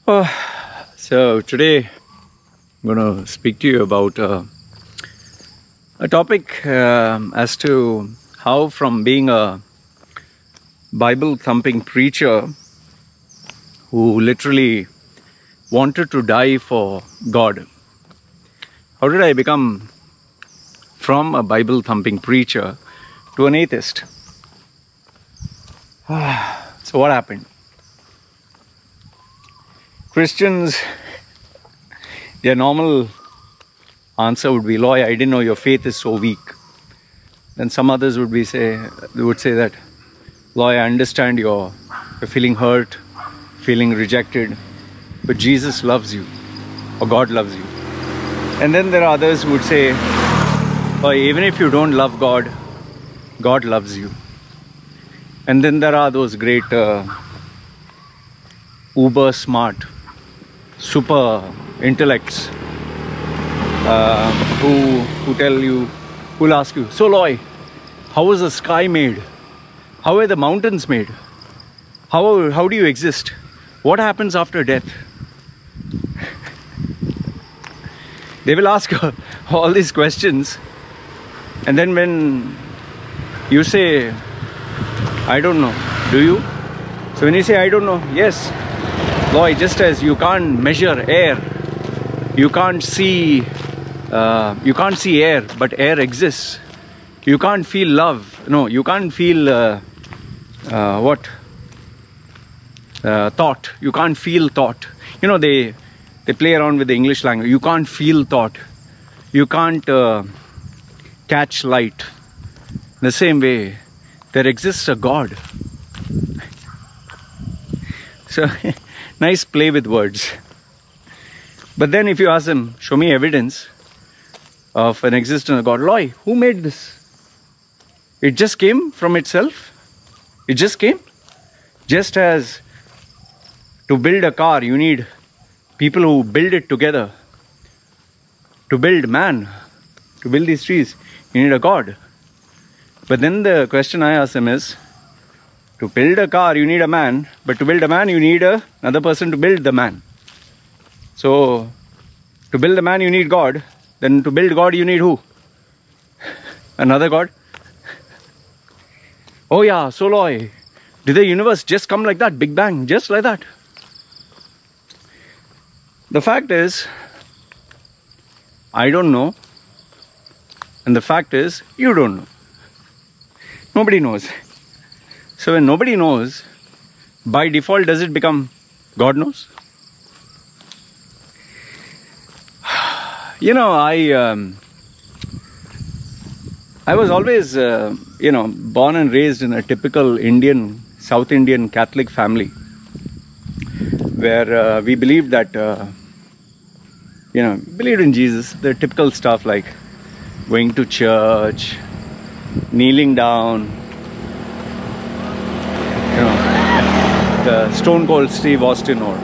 Oh, so today I'm going to speak to you about a topic as to how from being a Bible thumping preacher who literally wanted to die for God, how did I become from a Bible thumping preacher to an atheist? So what happened? Christians, their normal answer would be, "Loy, I didn't know your faith is so weak." Then some others would say that, "Loy, I understand you're feeling hurt, feeling rejected, but Jesus loves you, or God loves you." And then there are others who would say, "Loy, even if you don't love God, God loves you." And then there are those great uber smart super intellects who'll ask you, "So Loy, how was the sky made? How are the mountains made? How do you exist? What happens after death?" They will ask all these questions, and then when you say, "I don't know," do you? So when you say, "I don't know," yes, Loy, just as you can't measure air, you can't see air, but air exists. You can't feel love. No, you can't feel thought. You can't feel thought. You know, they play around with the English language. You can't feel thought. You can't catch light. In the same way, there exists a God. So nice play with words. But then if you ask them, "Show me evidence of an existence of God." "Loy, who made this? It just came from itself. It just came." Just as to build a car, you need people who build it together. To build man, to build these trees, you need a God. But then the question I ask them is, to build a car, you need a man, but to build a man, you need another person to build the man. So, to build a man, you need God. Then to build God, you need who? Another God? "Oh yeah, so Loy, did the universe just come like that? Big Bang, just like that?" The fact is, I don't know. And the fact is, you don't know. Nobody knows. So when nobody knows, by default, does it become God knows? You know, I was always, born and raised in a typical South Indian Catholic family, where we believed that, believed in Jesus, the typical stuff like going to church, kneeling down, the Stone Cold Steve Austin, or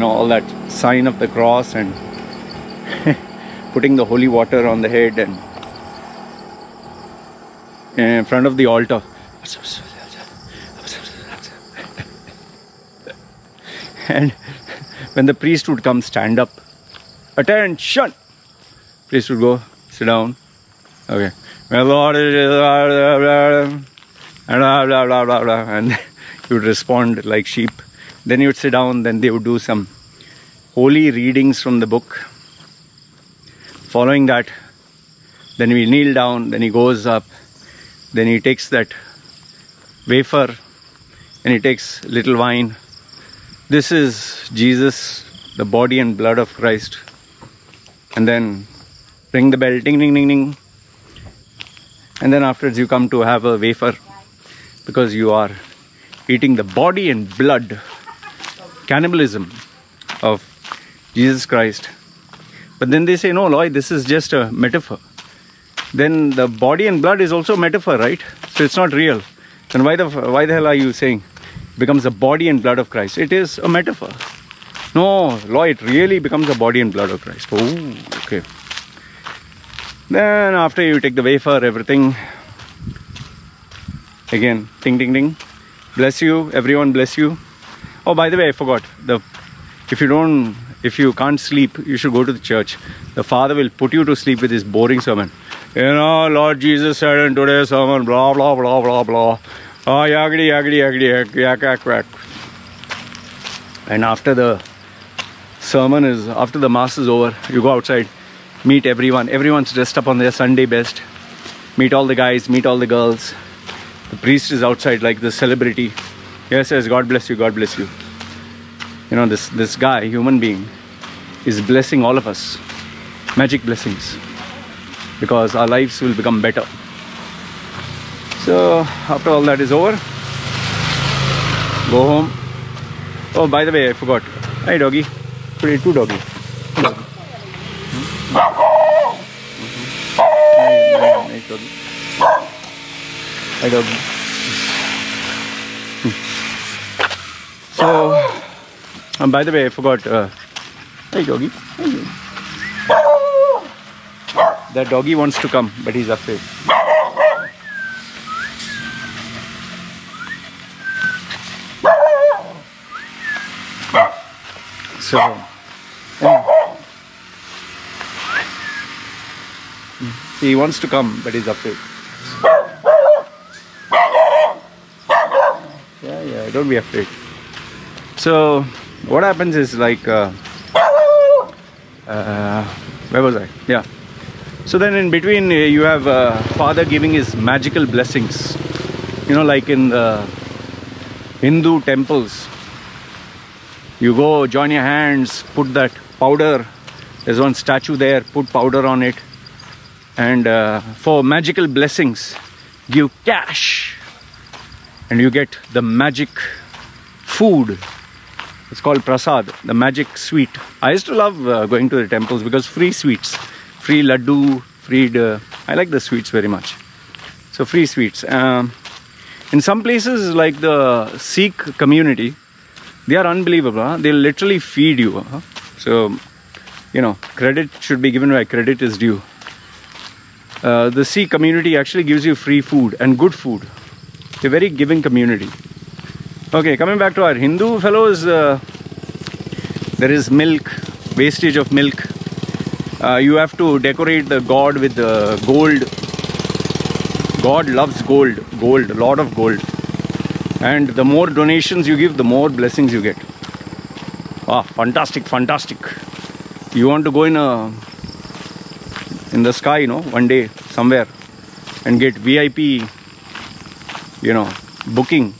all that sign of the cross, and putting the holy water on the head and in front of the altar. And when the priest would come, stand up, "Attention!" Priest would go, "Sit down." "Okay. My Lord is," and you would respond like sheep. Then you would sit down. Then they would do some holy readings from the book. Following that, then we kneel down. Then he goes up. Then he takes that wafer and he takes little wine. "This is Jesus, the body and blood of Christ." And then ring the bell, ding, ding, ding, ding. And then afterwards you come to have a wafer, because you are eating the body and blood, cannibalism of Jesus Christ. But then they say, "No, Loy, this is just a metaphor." Then the body and blood is also a metaphor, right? So it's not real. Then why the hell are you saying it becomes the body and blood of Christ? It is a metaphor. "No, Loy, it really becomes the body and blood of Christ." Oh, okay. Then after you take the wafer, everything, again, ding, ding, ding. "Bless you, everyone bless you." Oh, by the way, I forgot. If you can't sleep, you should go to the church. The father will put you to sleep with his boring sermon. You know, Lord Jesus said in today's sermon, blah, blah, blah, blah, blah. Oh, yagdi, yagdi, yagdi, yak, yak, yak. And after the sermon after the mass is over, you go outside, meet everyone. Everyone's dressed up on their Sunday best. Meet all the guys, meet all the girls. The priest is outside like the celebrity. Yes, God bless you, God bless you. You know, this guy, human being, is blessing all of us. Magic blessings. Because our lives will become better. So, after all that is over, go home. Oh, by the way, I forgot. Hi, doggy. Today, two doggy. Nice doggy. Hi, doggy. So, by the way, I forgot. Hey, doggy. That doggy wants to come, but he's afraid. So, he wants to come, but he's afraid. Yeah, don't be afraid. So, what happens is like, where was I? Yeah. So then in between you have father giving his magical blessings. You know, like in the Hindu temples. You go, join your hands, put that powder. There's one statue there, put powder on it. And for magical blessings, give cash. And you get the magic food. It's called prasad, the magic sweet. I used to love going to the temples because free sweets. Free laddu, I like the sweets very much. So free sweets. In some places like the Sikh community, they are unbelievable. Huh? They literally feed you. Huh? So, you know, credit should be given where credit is due. The Sikh community actually gives you free food and good food. They're a very giving community. Okay, coming back to our Hindu fellows, there is milk, wastage of milk. You have to decorate the god with gold. God loves gold, a lot of gold. And the more donations you give, the more blessings you get. Ah, fantastic, fantastic. You want to go in the sky, you know, one day, somewhere, and get VIP, you know, booking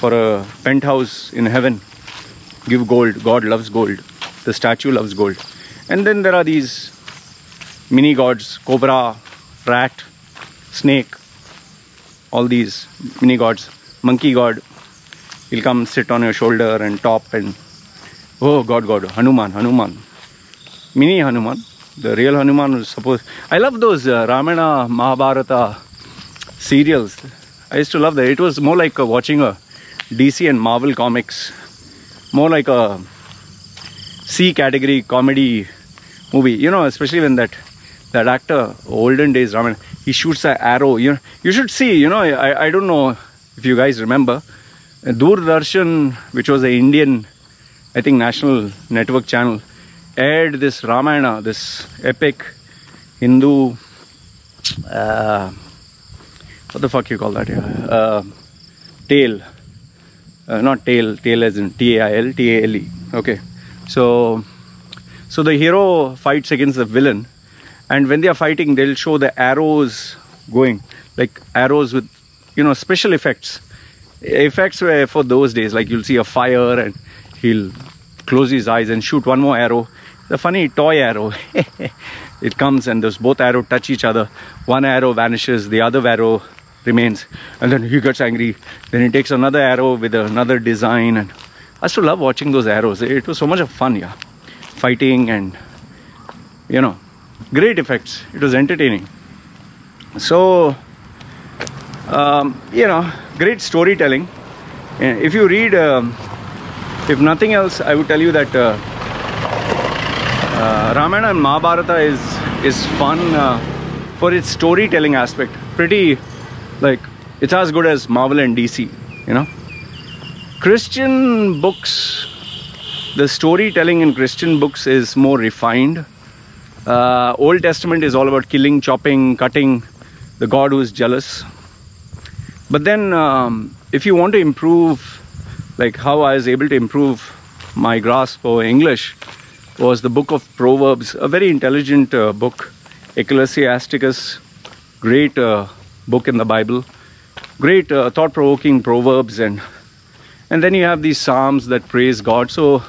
for a penthouse in heaven. Give gold. God loves gold. The statue loves gold. And then there are these mini gods, cobra, rat, snake, all these mini gods. Monkey god, he'll come sit on your shoulder and top and, oh God, Hanuman. Mini Hanuman. The real Hanuman was supposed. I love those Ramayana, Mahabharata serials. I used to love that. It was more like watching a DC and Marvel comics. More like a C category comedy movie. You know, especially when that actor, olden days Ramayana, he shoots an arrow. You should see, you know, I don't know if you guys remember, Doordarshan, which was an Indian, I think, national network channel, aired this Ramayana, this epic Hindu, what the fuck you call that? Tale. Not tale as in T-A-I-L, T-A-L-E. Okay. So the hero fights against the villain, and when they are fighting, they'll show the arrows going, like arrows with, you know, special effects. Effects were for those days, like you'll see a fire and he'll close his eyes and shoot one more arrow. The funny toy arrow. It comes and those both arrows touch each other. One arrow vanishes, the other arrow remains, and then he gets angry. Then he takes another arrow with another design. And I used to love watching those arrows. It was so much of fun, yeah. Fighting and, you know, great effects. It was entertaining. So, you know, great storytelling. If you read, if nothing else, I would tell you that Ramayana and Mahabharata is fun for its storytelling aspect. Pretty, like, it's as good as Marvel and DC, you know. Christian books, the storytelling in Christian books is more refined. Old Testament is all about killing, chopping, cutting, the God who is jealous. But then if you want to improve, like how I was able to improve my grasp for English, was the book of Proverbs, a very intelligent book. Ecclesiasticus, great book in the Bible, great thought-provoking proverbs, and then you have these psalms that praise God. So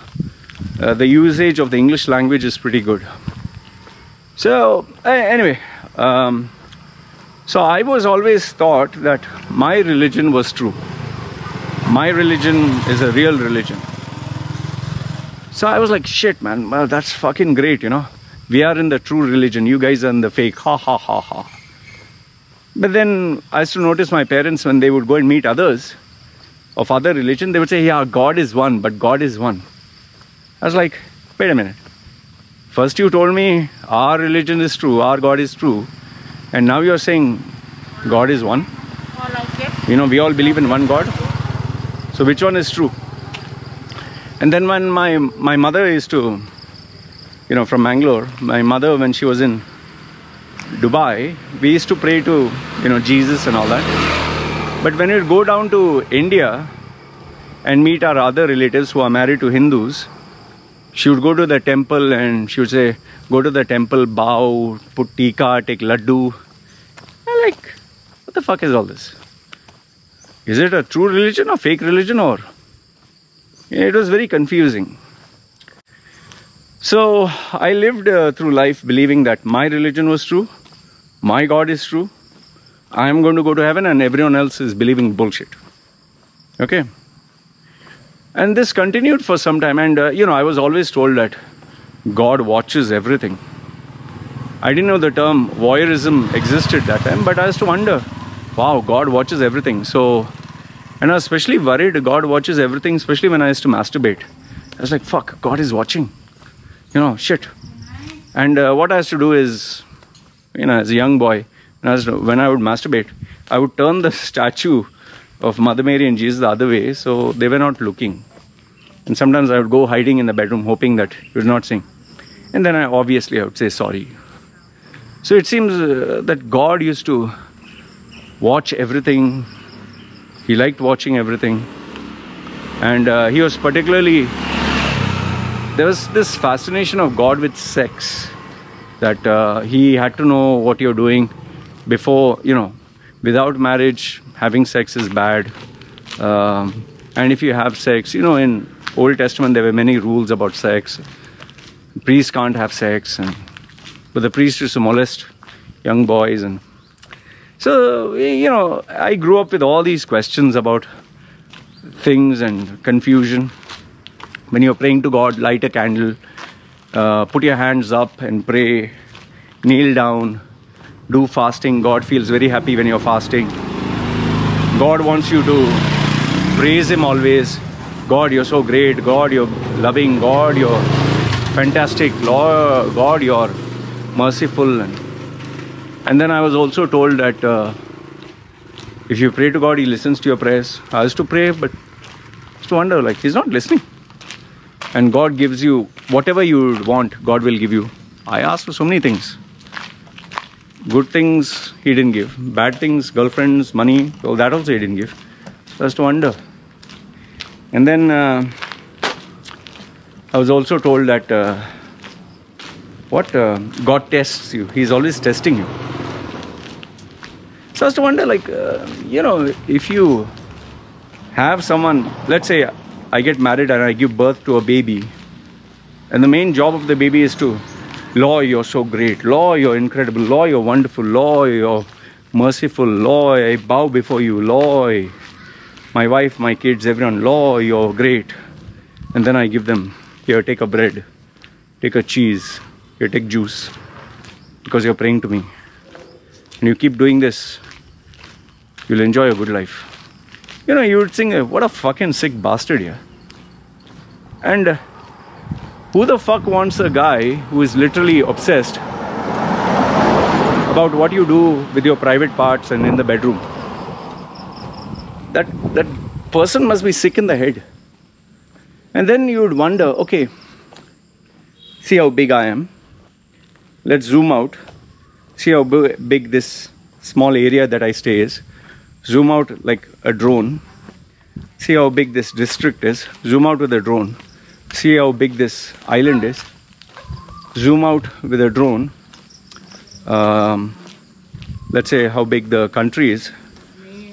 the usage of the English language is pretty good. So anyway, so I was always thought that my religion was true. My religion is a real religion. So I was like, shit, man, well, that's fucking great, you know. We are in the true religion. You guys are in the fake. Ha, ha, ha, ha. But then I used to notice my parents, when they would go and meet others of other religion, they would say, yeah, God is one, but God is one. I was like, wait a minute. First you told me our religion is true, our God is true. And now you're saying God is one. You know, we all believe in one God. So which one is true? And then when my mother used to, you know, from Bangalore, my mother, when she was in Dubai, we used to pray to, you know, Jesus and all that. But when we go down to India and meet our other relatives who are married to Hindus, she would go to the temple and she would say, go to the temple, bow, put tika, take laddu. I'm like, what the fuck is all this? Is it a true religion or fake religion? Or it was very confusing. So I lived through life believing that my religion was true, my God is true, I am going to go to heaven, and everyone else is believing bullshit. Okay? And this continued for some time, and you know, I was always told that God watches everything. I didn't know the term voyeurism existed that time, but I used to wonder, wow, God watches everything. So, and I was especially worried God watches everything, especially when I used to masturbate. I was like, fuck, God is watching. You know, shit. And what I used to do is, you know, as a young boy, when I would masturbate, I would turn the statue of Mother Mary and Jesus the other way, so they were not looking. And sometimes I would go hiding in the bedroom, hoping that he was not seeing. And then I would say sorry. So it seems that God used to watch everything. He liked watching everything. And he was particularly... There was this fascination of God with sex, that he had to know what you're doing before, you know, without marriage, having sex is bad. And if you have sex, you know, in Old Testament, there were many rules about sex. Priests can't have sex, but the priest used to molest young boys. And so, you know, I grew up with all these questions about things and confusion. When you're praying to God, light a candle, put your hands up and pray, kneel down, do fasting. God feels very happy when you're fasting. God wants you to praise Him always. God, you're so great. God, you're loving. God, you're fantastic. Lord, God, you're merciful. And then I was also told that if you pray to God, He listens to your prayers. I used to pray, but I used to wonder, like, He's not listening. And God gives you whatever you want, God will give you. I asked for so many things. Good things He didn't give. Bad things, girlfriends, money, well, that also He didn't give. So I used to wonder. And then I was also told that God tests you. He's always testing you. So I used to wonder, like, you know, if you have someone, let's say I get married and I give birth to a baby, and the main job of the baby is to, Lord, you're so great. Lord, you're incredible. Lord, you're wonderful. Lord, you're merciful. Lord, I bow before you. Lord, my wife, my kids, everyone. Lord, you're great. And then I give them, here, take a bread, take a cheese, here, take juice, because you're praying to me. And you keep doing this, you'll enjoy a good life. You know, you would think, what a fucking sick bastard here. And who the fuck wants a guy who is literally obsessed about what you do with your private parts and in the bedroom? That person must be sick in the head. And then you would wonder, okay, see how big I am. Let's zoom out. See how big this small area that I stay is. Zoom out like a drone. See how big this district is. Zoom out with a drone. See how big this island is. Zoom out with a drone. Let's say how big the country is.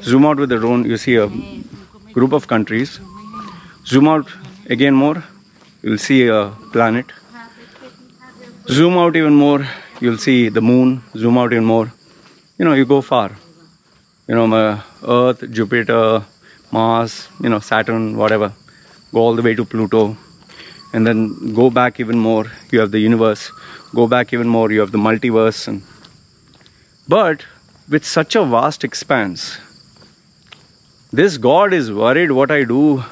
Zoom out with a drone, you see a group of countries. Zoom out again more, you'll see a planet. Zoom out even more, you'll see the moon. Zoom out even more. You know, you go far. You know, Earth, Jupiter, Mars, you know, Saturn, whatever. Go all the way to Pluto. And then go back even more, you have the universe. Go back even more, you have the multiverse. But with such a vast expanse, this God is worried what I do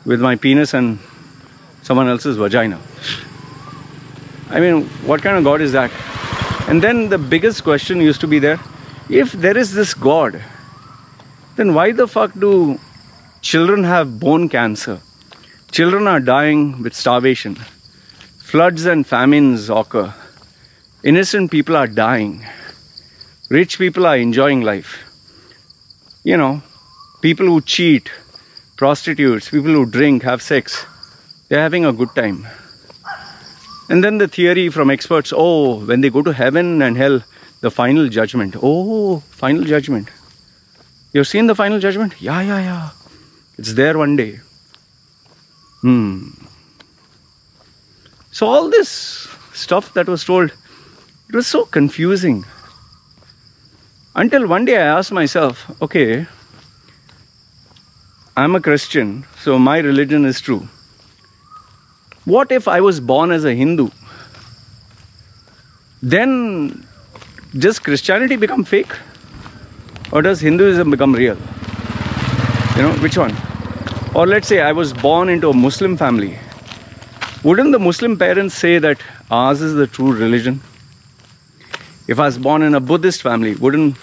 with my penis and someone else's vagina. I mean, what kind of God is that? And then the biggest question used to be there, if there is this God, then why the fuck do children have bone cancer? Children are dying with starvation. Floods and famines occur. Innocent people are dying. Rich people are enjoying life. You know, people who cheat, prostitutes, people who drink, have sex, they're having a good time. And then the theory from experts, oh, when they go to heaven and hell, the final judgment. Oh, final judgment. You've seen the final judgment? Yeah. It's there one day. So all this stuff that was told, it was so confusing. Until one day I asked myself, okay, I'm a Christian, so my religion is true. What if I was born as a Hindu? Then does Christianity become fake? Or does Hinduism become real? You know, which one? Or let's say I was born into a Muslim family. Wouldn't the Muslim parents say that ours is the true religion? If I was born in a Buddhist family, wouldn't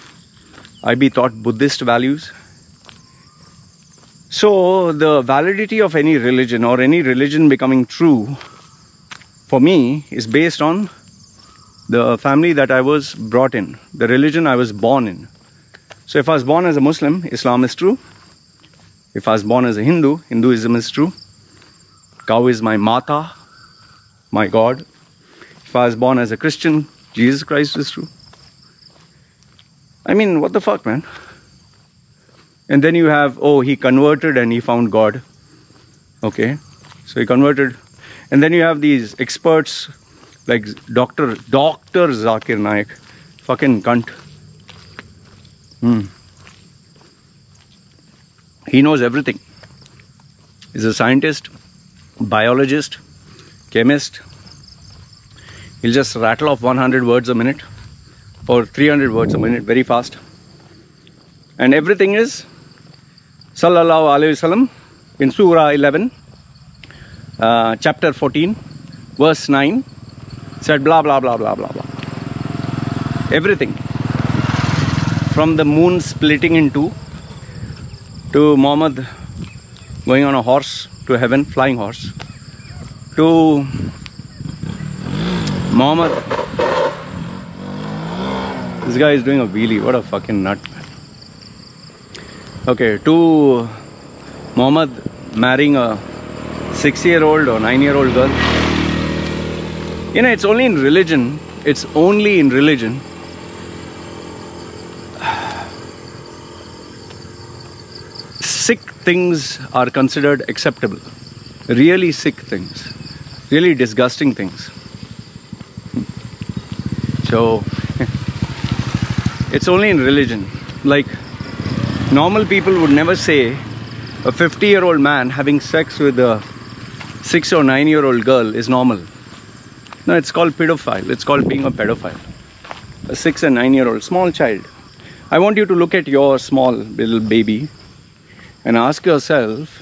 I be taught Buddhist values? So the validity of any religion or any religion becoming true for me is based on the family that I was brought in, the religion I was born in. So if I was born as a Muslim, Islam is true. If I was born as a Hindu, Hinduism is true. Cow is my Mata, my God. If I was born as a Christian, Jesus Christ is true. I mean, what the fuck, man? And then you have, oh, he converted and he found God. Okay, so he converted. And then you have these experts like Dr. Zakir Naik. Fucking cunt. He knows everything. He's a scientist, biologist, chemist. He'll just rattle off 100 words a minute or 300 words a minute very fast. And everything is Sallallahu Alaihi Wasallam in Surah 11, chapter 14, verse 9, said blah, blah, blah, blah, blah, blah. Everything. From the moon splitting in two, to Muhammad going on a horse to heaven, flying horse, to Muhammad. This guy is doing a wheelie, what a fucking nut. Okay, to Muhammad marrying a 6-year-old or 9-year-old girl. You know, it's only in religion. It's only in religion. Sick things are considered acceptable. Really sick things. Really disgusting things. So, it's only in religion. Like, normal people would never say a 50-year-old man having sex with a 6 or 9-year-old girl is normal. No, it's called pedophile. It's called being a pedophile. A 6 and 9-year-old small child. I want you to look at your small little baby and ask yourself,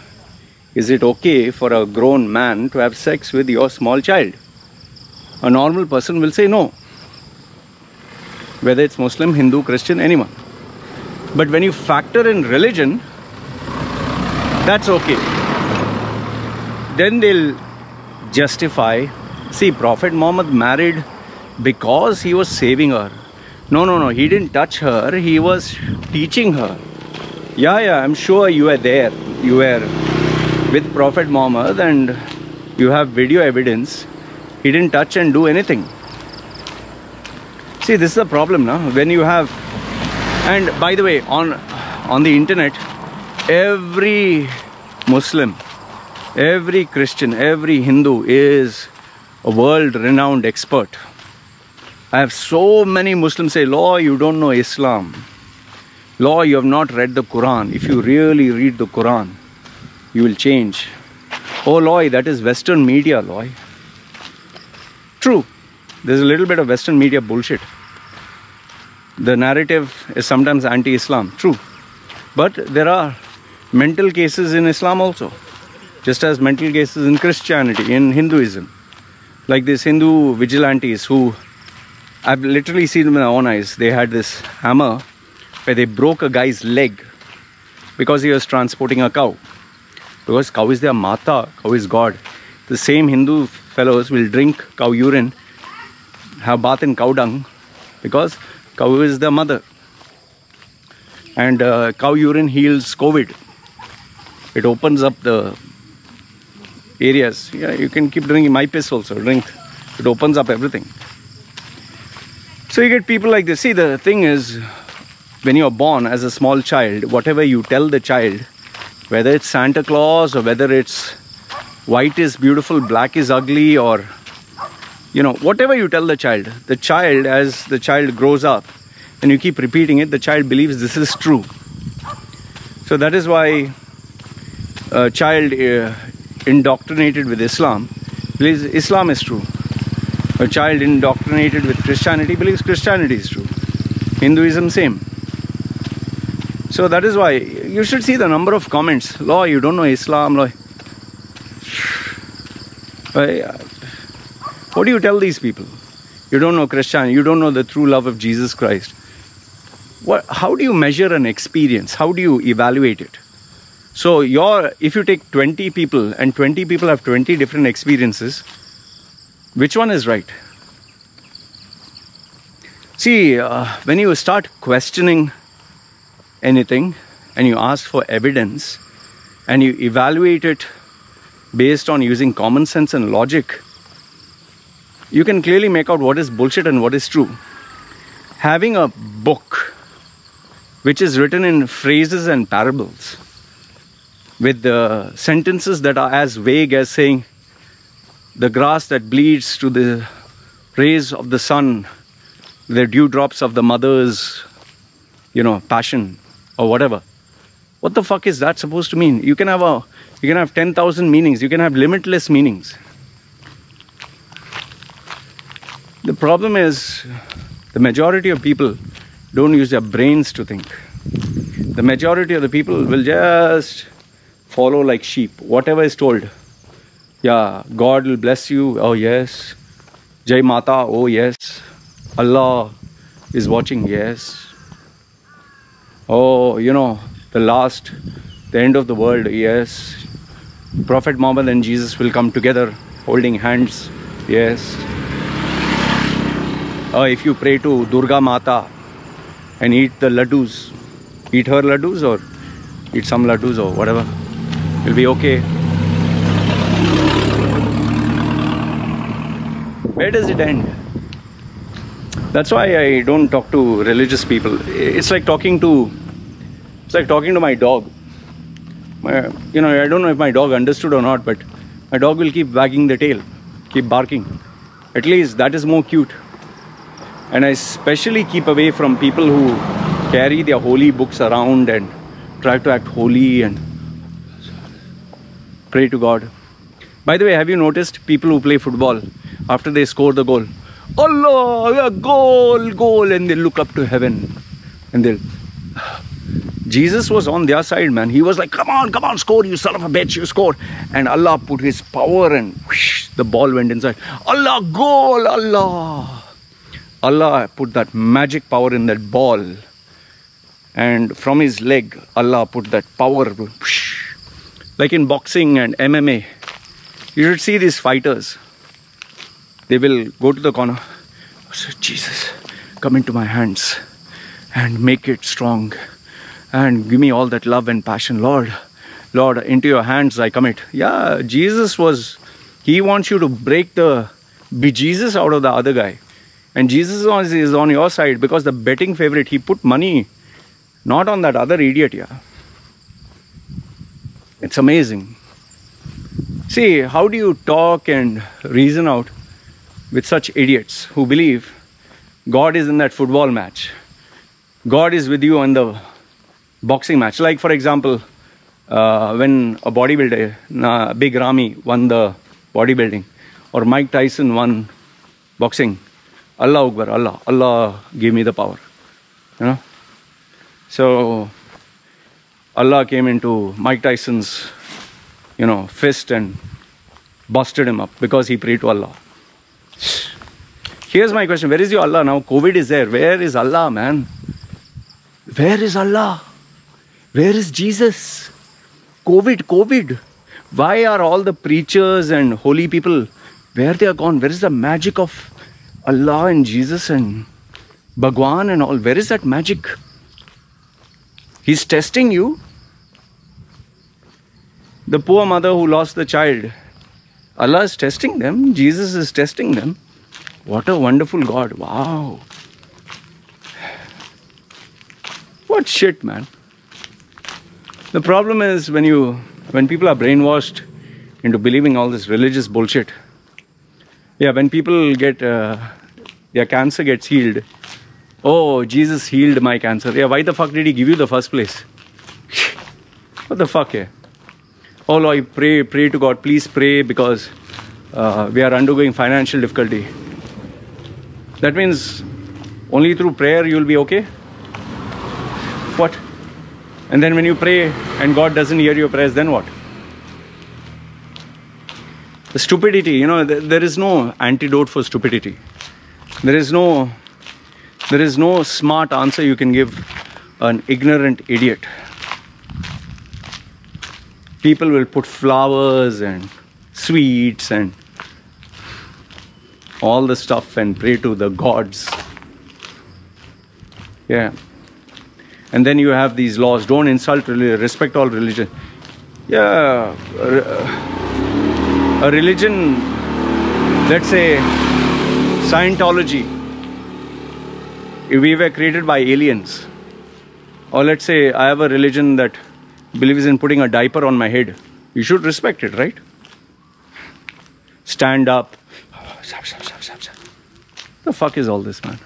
is it okay for a grown man to have sex with your small child? A normal person will say no. Whether it's Muslim, Hindu, Christian, anyone. But when you factor in religion, that's okay. Then they'll justify, see, Prophet Muhammad married because he was saving her. No, he didn't touch her, he was teaching her. Yeah, I'm sure you were there. You were with Prophet Muhammad and you have video evidence. He didn't touch and do anything. See, this is the problem now. When you have, and by the way, on the internet, every Muslim, every Christian, every Hindu is a world-renowned expert. I have so many Muslims say, Law, you don't know Islam. Law, you have not read the Quran. If you really read the Quran, you will change. Oh, Loy, that is Western media, Loy. True, there's a little bit of Western media bullshit. The narrative is sometimes anti-Islam, true. But there are mental cases in Islam also. Just as mental cases in Christianity, in Hinduism. Like these Hindu vigilantes who, I've literally seen them with my own eyes. They had this hammer where they broke a guy's leg because he was transporting a cow. Because cow is their mata, cow is God. The same Hindu fellows will drink cow urine, have bath in cow dung, because cow is the mother. And cow urine heals COVID. It opens up the areas. Yeah, you can keep drinking my piss also, drink. It opens up everything. So you get people like this. See, the thing is, when you're born as a small child, whatever you tell the child, whether it's Santa Claus or whether it's white is beautiful, black is ugly, or, you know, whatever you tell the child, as the child grows up and you keep repeating it, the child believes this is true. So that is why a child indoctrinated with Islam believes Islam is true. A child indoctrinated with Christianity believes Christianity is true. Hinduism, same. So that is why you should see the number of comments. Law, you don't know Islam, law. What do you tell these people? You don't know Christianity, you don't know the true love of Jesus Christ. How do you measure an experience? How do you evaluate it? So if you take 20 people and 20 people have 20 different experiences, which one is right? See, when you start questioning anything and you ask for evidence and you evaluate it based on using common sense and logic, you can clearly make out what is bullshit and what is true. Having a book which is written in phrases and parables with the sentences that are as vague as saying the grass that bleeds to the rays of the sun, the dewdrops of the mother's, passion or whatever. What the fuck is that supposed to mean? You can have 10,000 meanings. You can have limitless meanings. The problem is the majority of people don't use their brains to think. The majority of the people will just follow like sheep. Whatever is told. Yeah, God will bless you. Oh yes. Jai Mata. Oh yes. Allah is watching. Yes. Oh, the end of the world. Yes. Prophet Muhammad and Jesus will come together holding hands. Yes. If you pray to Durga Mata and eat the laddus, eat her laddus or eat some laddus or whatever, you'll be okay. Where does it end? That's why I don't talk to religious people. It's like talking to my dog. I don't know if my dog understood or not, but my dog will keep wagging the tail, keep barking. At least that is more cute. And I especially keep away from people who carry their holy books around and try to act holy and pray to God. By the way, have you noticed people who play football, after they score the goal, Allah, goal, and they look up to heaven and Jesus was on their side, man. He was like, come on, score, you son of a bitch, you scored. And Allah put his power and whoosh, the ball went inside. Allah, goal, Allah. Allah put that magic power in that ball. And from his leg, Allah put that power. Whoosh. Like in boxing and MMA, you should see these fighters. They will go to the corner. Say, Jesus, come into my hands and make it strong. And give me all that love and passion. Lord, into your hands I commit. Yeah, Jesus was, he wants you to break the bejesus out of the other guy. And Jesus is on your side because the betting favorite, he put money not on that other idiot, yeah. It's amazing. See, how do you talk and reason out with such idiots who believe God is in that football match? God is with you in the boxing match. Like for example, when a bodybuilder, Big Ramy won the bodybuilding, or Mike Tyson won boxing, Allah Akbar, Allah gave me the power. You know? So Allah came into Mike Tyson's, fist and busted him up because he prayed to Allah. Here's my question. Where is your Allah now? COVID is there. Where is Allah, man? Where is Allah? Where is Jesus? COVID. Why are all the preachers and holy people, where they are gone? Where is the magic of Allah and Jesus and Bhagwan and all? Where is that magic? He's testing you. The poor mother who lost the child, Allah is testing them. Jesus is testing them. What a wonderful God. Wow. What shit, man. The problem is when people are brainwashed into believing all this religious bullshit. Yeah, when people get, their cancer gets healed. Oh, Jesus healed my cancer. Yeah, why the fuck did he give you the first place? What the fuck, yeah? Oh Lord, I pray to God, please pray because we are undergoing financial difficulty. That means only through prayer you will be okay? What? And then when you pray and God doesn't hear your prayers, then what? The stupidity, there is no antidote for stupidity. There is no smart answer you can give an ignorant idiot. People will put flowers and sweets and all the stuff and pray to the gods. Yeah. And then you have these laws. Don't insult religion. Respect all religion. Yeah. A religion, let's say Scientology, we were created by aliens. Or let's say I have a religion that believes in putting a diaper on my head. You should respect it, right? Stand up. The fuck is all this, man?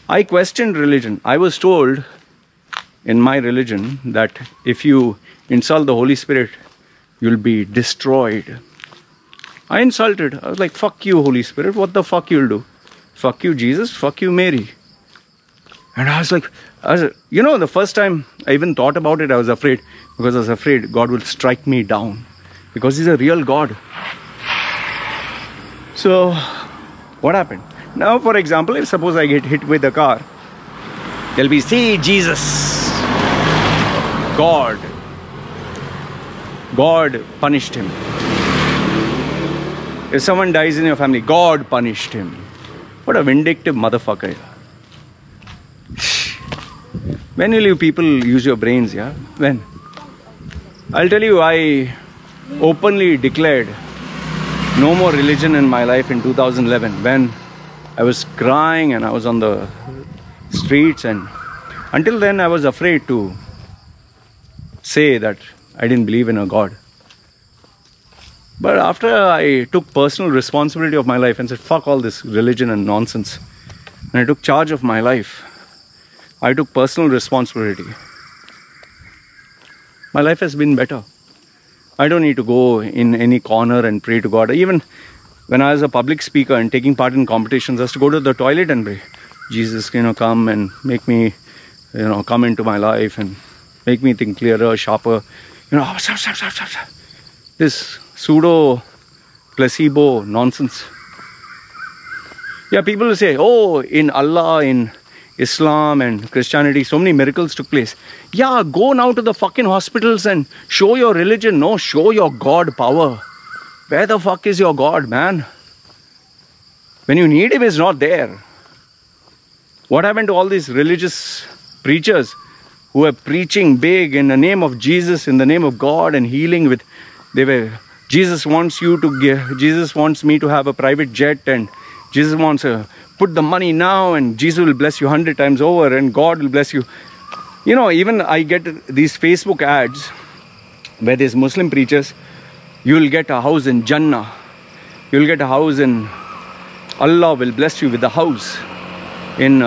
I questioned religion. I was told in my religion that if you insult the Holy Spirit, you'll be destroyed. I insulted. I was like, fuck you, Holy Spirit. What the fuck you'll do? Fuck you, Jesus. Fuck you, Mary. And I was like, the first time I even thought about it, I was afraid. Because I was afraid God will strike me down. Because He's a real God. So, what happened? Now, for example, if suppose I get hit with a car, they'll be, see, Jesus. God punished him. If someone dies in your family, God punished him. What a vindictive motherfucker. When will you people use your brains, yeah? When? I'll tell you, I openly declared no more religion in my life in 2011 when I was crying and I was on the streets, and until then I was afraid to say that I didn't believe in a God. But after I took personal responsibility of my life and said, fuck all this religion and nonsense, and I took charge of my life, I took personal responsibility. My life has been better. I don't need to go in any corner and pray to God. Even when I was a public speaker and taking part in competitions, I used to go to the toilet and pray. Jesus, come and make me, come into my life and make me think clearer, sharper. This pseudo placebo nonsense. Yeah, people will say, oh, in Allah, in Islam and Christianity, so many miracles took place. Yeah, go now to the fucking hospitals and show your religion. No, show your God power. Where the fuck is your God, man? When you need him, he's not there. What happened to all these religious preachers who were preaching big in the name of Jesus, in the name of God, and healing with, Jesus wants you to give, Jesus wants me to have a private jet, and Jesus wants to put the money now, and Jesus will bless you 100 times over, and God will bless you. You know, even I get these Facebook ads where there's Muslim preachers, you will get a house in Jannah. You will get a house in, Allah will bless you with a house in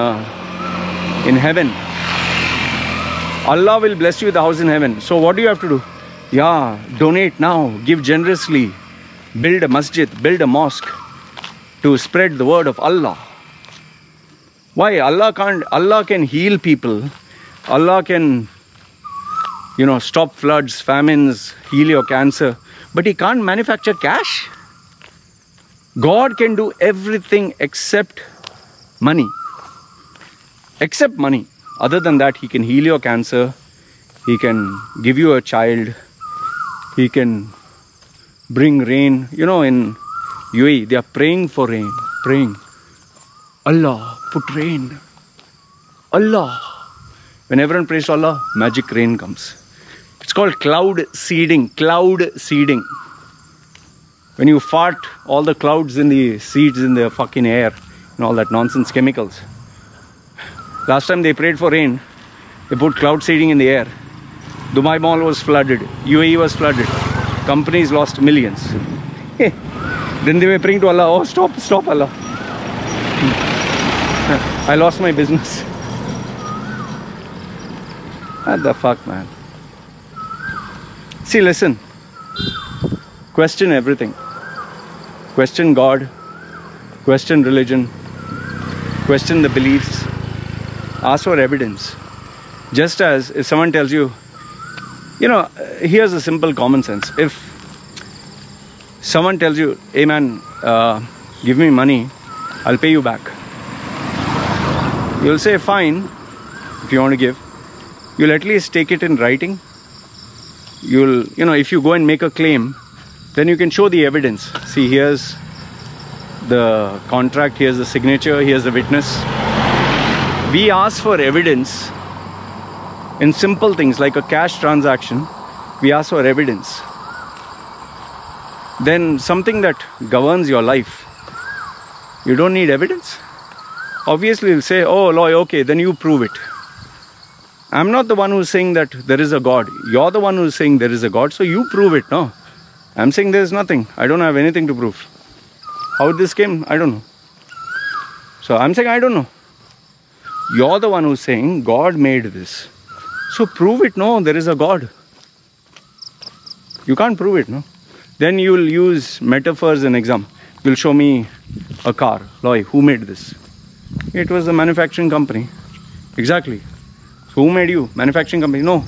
heaven. Allah will bless you with a house in heaven. So what do you have to do? Yeah, donate now, give generously, build a masjid, build a mosque to spread the word of Allah. Why? Allah can heal people. Allah can, you know, stop floods, famines, heal your cancer. But he can't manufacture cash. God can do everything except money. Except money. Other than that, he can heal your cancer. He can give you a child. He can bring rain. You know, in UAE, they are praying for rain. Praying. Allah, put rain. Allah. When everyone prays to Allah, magic rain comes. It's called cloud seeding. Cloud seeding. When you fart, all the clouds in the seeds in the fucking air and all that nonsense chemicals. Last time they prayed for rain, they put cloud seeding in the air. Dubai Mall was flooded. UAE was flooded. Companies lost millions. Then they were praying to Allah, oh stop Allah. I lost my business. What the fuck, man? See, listen. Question everything. Question God. Question religion. Question the beliefs. Ask for evidence. Just as if someone tells you, you know, here's a simple common sense. If someone tells you, hey man, give me money, I'll pay you back. You'll say, fine, if you want to give. You'll at least take it in writing. You'll, you know, if you go and make a claim, then you can show the evidence. See, here's the contract, here's the signature, here's the witness. We ask for evidence in simple things like a cash transaction. We ask for evidence. Then something that governs your life, you don't need evidence. Obviously you'll say, oh lawyer, okay, then you prove it. I'm not the one who's saying that there is a God. You're the one who's saying there is a God, so you prove it, no? I'm saying there is nothing. I don't have anything to prove. How this came, I don't know. So I'm saying I don't know. You're the one who's saying God made this. So prove it, no, there is a God. You can't prove it, no? Then you'll use metaphors in exam. You'll show me a car. Loy, who made this? It was a manufacturing company. Exactly. So who made you? Manufacturing company? No.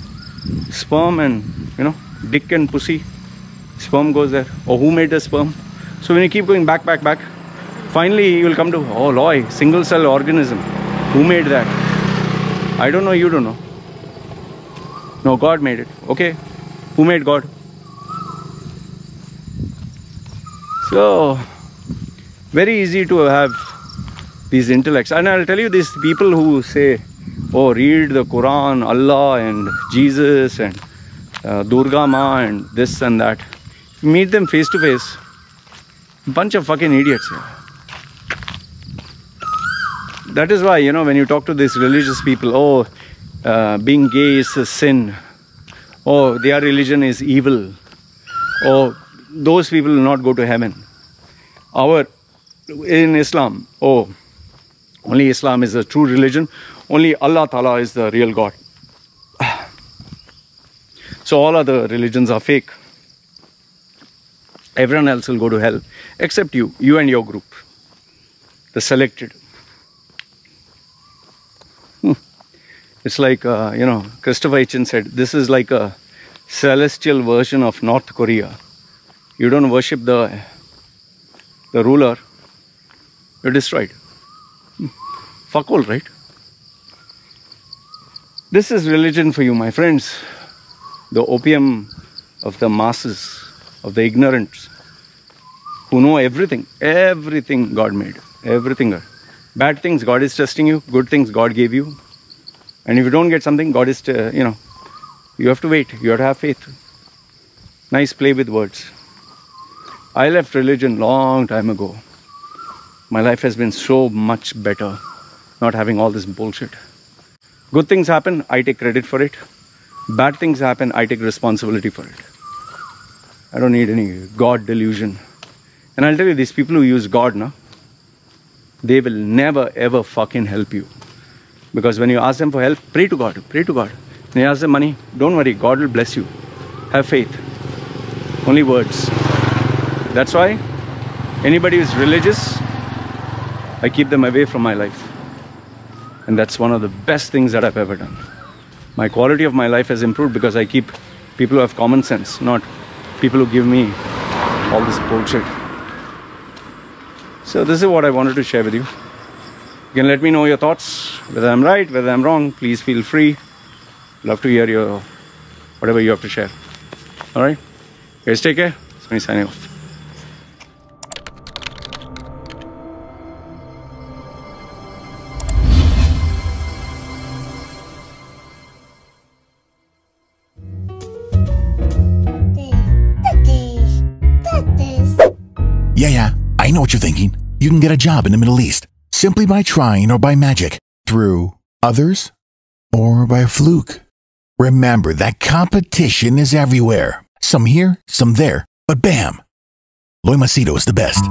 Sperm and, you know, dick and pussy. Sperm goes there. Or who made the sperm? So when you keep going back, finally you will come to, oh Loy, single cell organism. Who made that? I don't know, you don't know. No, God made it. Okay. Who made God? So, very easy to have these intellects. And I'll tell you, these people who say, oh, read the Quran, Allah and Jesus and Durga Ma and this and that. If you meet them face to face, bunch of fucking idiots here. That is why, you know, when you talk to these religious people, oh, being gay is a sin. Oh, their religion is evil. Oh, those people will not go to heaven. In Islam, oh, only Islam is a true religion. Only Allah Ta'ala is the real God. So all other religions are fake. Everyone else will go to hell except you and your group, the selected. It's like, you know, Christopher Hitchens said, this is like a celestial version of North Korea. You don't worship the ruler, you're destroyed. Fuck all, right? This is religion for you, my friends. The opium of the masses, of the ignorant, who know everything. Everything God made. Everything. Bad things, God is testing you. Good things, God gave you. And if you don't get something, God is, you have to wait. You have to have faith. Nice play with words. I left religion long time ago. My life has been so much better not having all this bullshit. Good things happen, I take credit for it. Bad things happen, I take responsibility for it. I don't need any God delusion. And I'll tell you, these people who use God, they will never ever fucking help you. Because when you ask them for help, pray to God, pray to God. When you ask them money, don't worry, God will bless you. Have faith. Only words. That's why anybody who is religious, I keep them away from my life. And that's one of the best things that I've ever done. My quality of my life has improved because I keep people who have common sense, not people who give me all this bullshit. So this is what I wanted to share with you. You can let me know your thoughts, whether I'm right, whether I'm wrong. Please feel free. Love to hear your whatever you have to share. Alright? Guys, take care. It's me signing off. Yeah, I know what you're thinking. You can get a job in the Middle East simply by trying or by magic, through others, or by a fluke. Remember that competition is everywhere. Some here, some there, but bam! Loy Macedo is the best.